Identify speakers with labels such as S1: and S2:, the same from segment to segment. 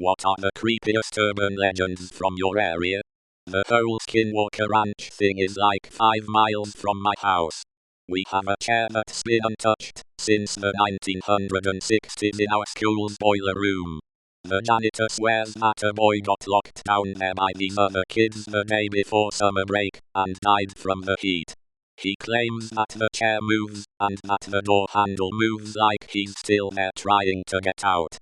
S1: What are the creepiest urban legends from your area? The whole Skinwalker Ranch thing is like 5 miles from my house. We have a chair that's been untouched since the 1960s in our school's boiler room. The janitor swears that a boy got locked down there by these other kids the day before summer break and died from the heat. He claims that the chair moves and that the door handle moves like he's still there trying to get out.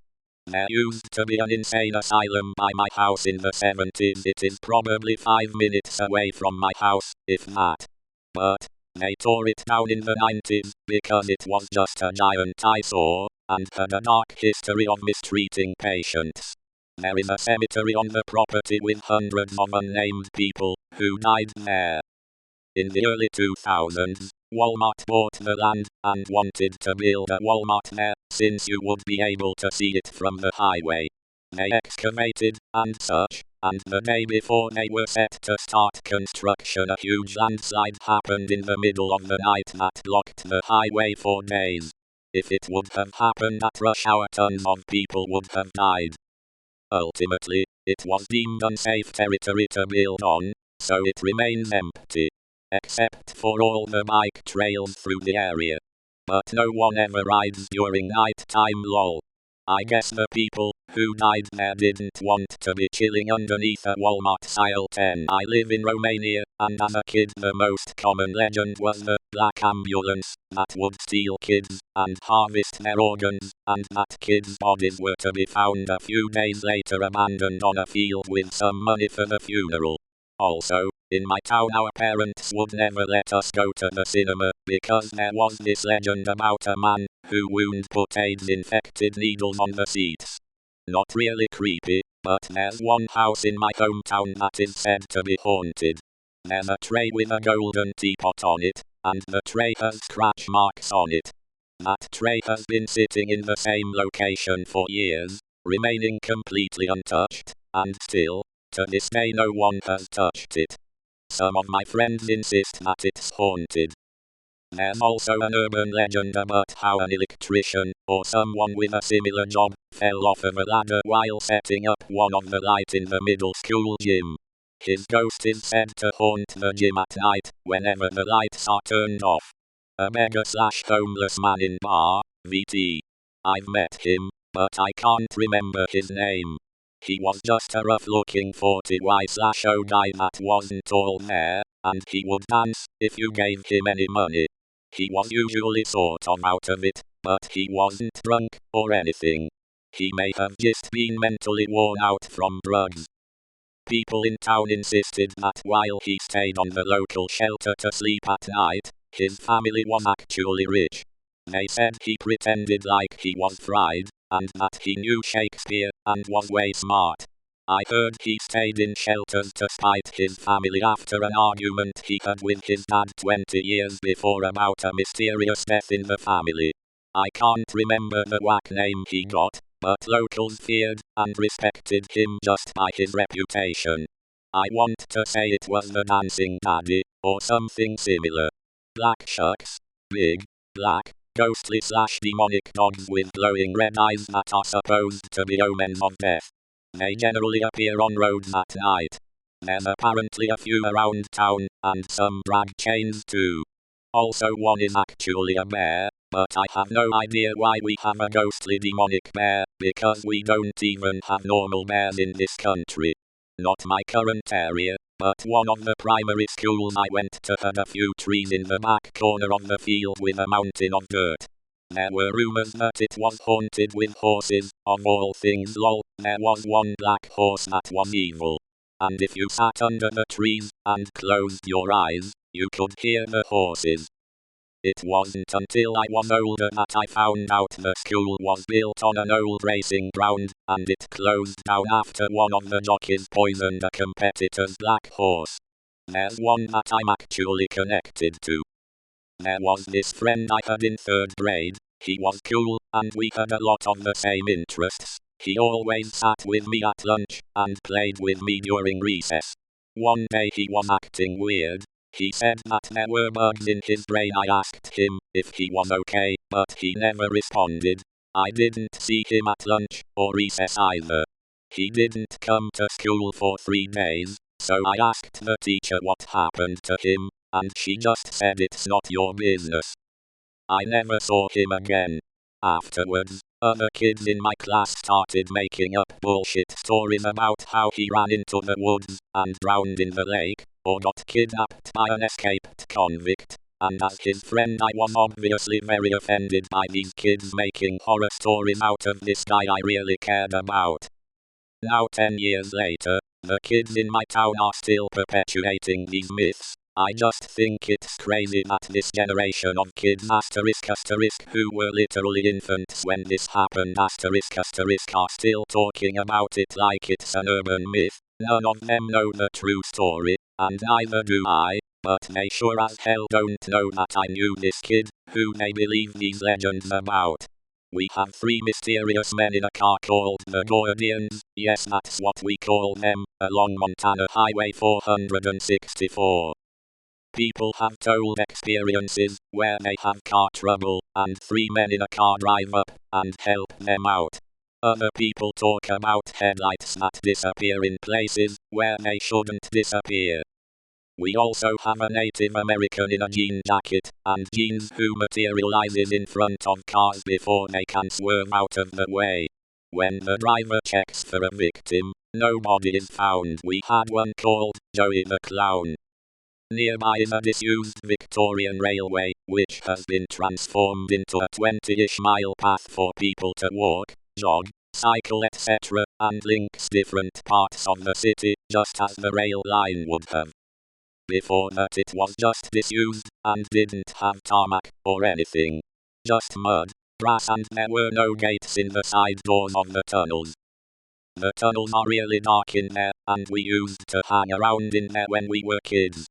S1: There used to be an insane asylum by my house in the 70s. It is probably 5 minutes away from my house, if that. But they tore it down in the 90s because it was just a giant eyesore and had a dark history of mistreating patients. There is a cemetery on the property with hundreds of unnamed people who died there. In the early 2000s, Walmart bought the land and wanted to build a Walmart there, since you would be able to see it from the highway. They excavated and such, and the day before they were set to start construction, a huge landslide happened in the middle of the night that blocked the highway for days. If it would have happened at rush hour, tons of people would have died. Ultimately, it was deemed unsafe territory to build on, so it remains empty. Except for all the bike trails through the area. But no one ever rides during night time, lol. I guess the people who died there didn't want to be chilling underneath a Walmart aisle 10. I live in Romania, and as a kid the most common legend was the black ambulance that would steal kids and harvest their organs, and that kids' bodies were to be found a few days later abandoned on a field with some money for the funeral. Also, in my town our parents would never let us go to the cinema because there was this legend about a man who wound put AIDS-infected needles on the seats. Not really creepy, but there's one house in my hometown that is said to be haunted. There's a tray with a golden teapot on it, and the tray has scratch marks on it. That tray has been sitting in the same location for years, remaining completely untouched, and still, to this day no one has touched it. Some of my friends insist that it's haunted. There's also an urban legend about how an electrician, or someone with a similar job, fell off of a ladder while setting up one of the lights in the middle school gym. His ghost is said to haunt the gym at night, whenever the lights are turned off. A beggar/homeless man in bar, VT. I've met him, but I can't remember his name. He was just a rough-looking 40Y/O guy that wasn't all there, and he would dance if you gave him any money. He was usually sort of out of it, but he wasn't drunk or anything. He may have just been mentally worn out from drugs. People in town insisted that while he stayed on the local shelter to sleep at night, his family was actually rich. They said he pretended like he was fried, and that he knew Shakespeare and was way smart. I heard he stayed in shelters to spite his family after an argument he had with his dad 20 years before about a mysterious death in the family. I can't remember the whack name he got, but locals feared and respected him just by his reputation. I want to say it was the Dancing Daddy, or something similar. Black shucks. Big, black, ghostly/demonic dogs with glowing red eyes that are supposed to be omens of death. They generally appear on roads at night. There's apparently a few around town, and some drag chains too. Also one is actually a bear, but I have no idea why we have a ghostly demonic bear, because we don't even have normal bears in this country. Not my current area, but one of the primary schools I went to had a few trees in the back corner of the field with a mountain of dirt. There were rumors that it was haunted with horses, of all things lol. There was one black horse that was evil. And if you sat under the trees and closed your eyes, you could hear the horses. It wasn't until I was older that I found out the school was built on an old racing ground, and it closed down after one of the jockeys poisoned a competitor's black horse. There's one that I'm actually connected to. There was this friend I had in 3rd grade. He was cool, and we had a lot of the same interests. He always sat with me at lunch, and played with me during recess. One day he was acting weird. He said that there were bugs in his brain. I asked him if he was okay, but he never responded. I didn't see him at lunch, or recess either. He didn't come to school for 3 days, so I asked the teacher what happened to him, and she just said it's not your business. I never saw him again. Afterwards, other kids in my class started making up bullshit stories about how he ran into the woods and drowned in the lake, or got kidnapped by an escaped convict, and as his friend I was obviously very offended by these kids making horror stories out of this guy I really cared about. Now 10 years later, the kids in my town are still perpetuating these myths. I just think it's crazy that this generation of kids who were literally infants when this happened are still talking about it like it's an urban myth. None of them know the true story, and neither do I, but they sure as hell don't know that I knew this kid, who they believe these legends about. We have 3 mysterious men in a car called the Guardians, yes that's what we call them, along Montana Highway 464. People have told experiences where they have car trouble, and 3 men in a car drive up and help them out. Other people talk about headlights that disappear in places where they shouldn't disappear. We also have a Native American in a jean jacket and jeans who materializes in front of cars before they can swerve out of the way. When the driver checks for a victim, nobody is found. We had one called Joey the Clown. Nearby is a disused Victorian railway, which has been transformed into a 20-ish mile path for people to walk, jog, cycle etc., and links different parts of the city, just as the rail line would have. Before that it was just disused, and didn't have tarmac, or anything. Just mud, grass and there were no gates in the side doors of the tunnels. The tunnels are really dark in there, and we used to hang around in there when we were kids.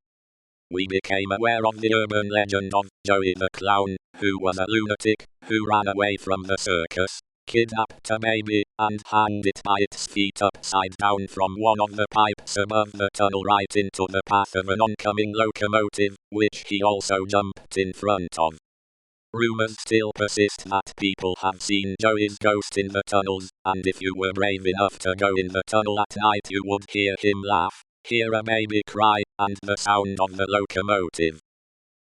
S1: We became aware of the urban legend of Joey the Clown, who was a lunatic, who ran away from the circus, kidnapped a baby, and hanged it by its feet upside down from one of the pipes above the tunnel right into the path of an oncoming locomotive, which he also jumped in front of. Rumors still persist that people have seen Joey's ghost in the tunnels, and if you were brave enough to go in the tunnel at night you would hear him laugh, hear a baby cry, and the sound of the locomotive.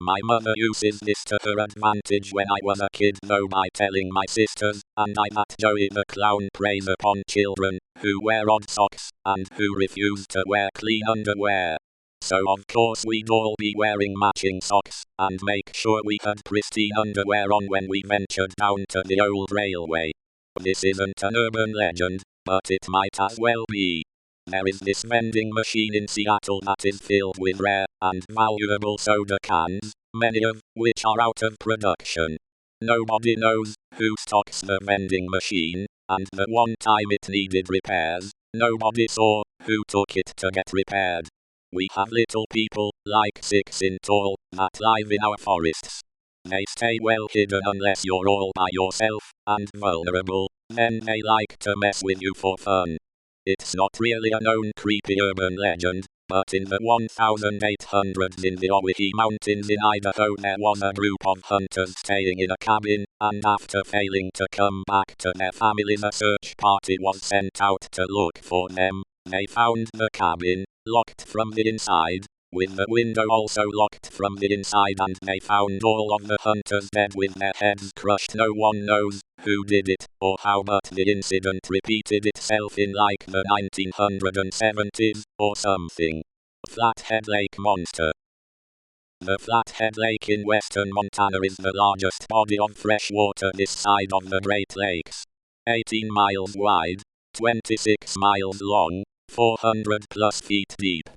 S1: My mother uses this to her advantage when I was a kid though by telling my sisters and I that Joey the Clown preys upon children who wear odd socks and who refuse to wear clean underwear. So of course we'd all be wearing matching socks and make sure we had pristine underwear on when we ventured down to the old railway. This isn't an urban legend, but it might as well be. There is this vending machine in Seattle that is filled with rare and valuable soda cans, many of which are out of production. Nobody knows who stocks the vending machine, and the one time it needed repairs, nobody saw who took it to get repaired. We have little people, like 6 in tall, that live in our forests. They stay well hidden unless you're all by yourself and vulnerable, then they like to mess with you for fun. It's not really a known creepy urban legend, but in the 1800s in the Owyhee Mountains in Idaho there was a group of hunters staying in a cabin, and after failing to come back to their families a search party was sent out to look for them. They found the cabin, locked from the inside, with the window also locked from the inside, and they found all of the hunters dead with their heads crushed. No one knows who did it or how, but the incident repeated itself in like the 1970s or something. Flathead Lake Monster. The Flathead Lake in western Montana is the largest body of fresh water this side of the Great Lakes. 18 miles wide, 26 miles long, 400 plus feet deep.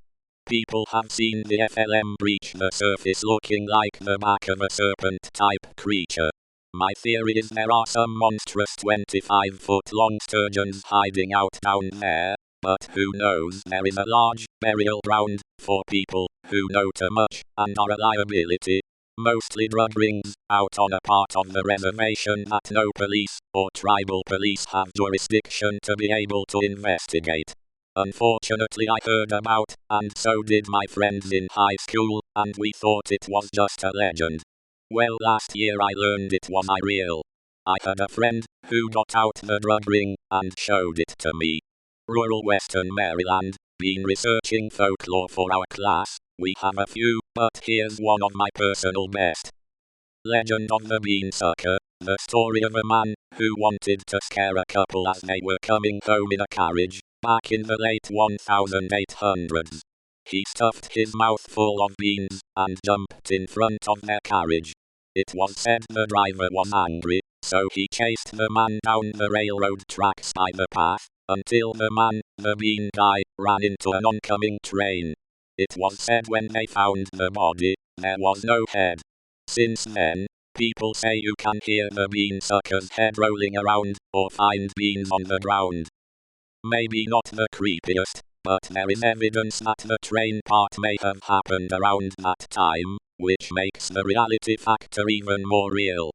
S1: People have seen the FLM breach the surface looking like the back of a serpent-type creature. My theory is there are some monstrous 25-foot-long sturgeons hiding out down there, but who knows. There is a large burial ground for people who know too much and are a liability. Mostly drug rings out on a part of the reservation that no police or tribal police have jurisdiction to be able to investigate. Unfortunately I heard about, and so did my friends in high school, and we thought it was just a legend. Well, last year I learned it was real. I had a friend who got out the drug ring and showed it to me. Rural Western Maryland. Been researching folklore for our class. We have a few, but here's one of my personal best. Legend of the Beansucker. The story of a man who wanted to scare a couple as they were coming home in a carriage, back in the late 1800s. He stuffed his mouth full of beans and jumped in front of their carriage. It was said the driver was angry, so he chased the man down the railroad tracks by the path, until the man, the bean guy, ran into an oncoming train. It was said when they found the body, there was no head. Since then, people say you can hear the beansucker's head rolling around, or find beans on the ground. Maybe not the creepiest, but there is evidence that the train part may have happened around that time, which makes the reality factor even more real.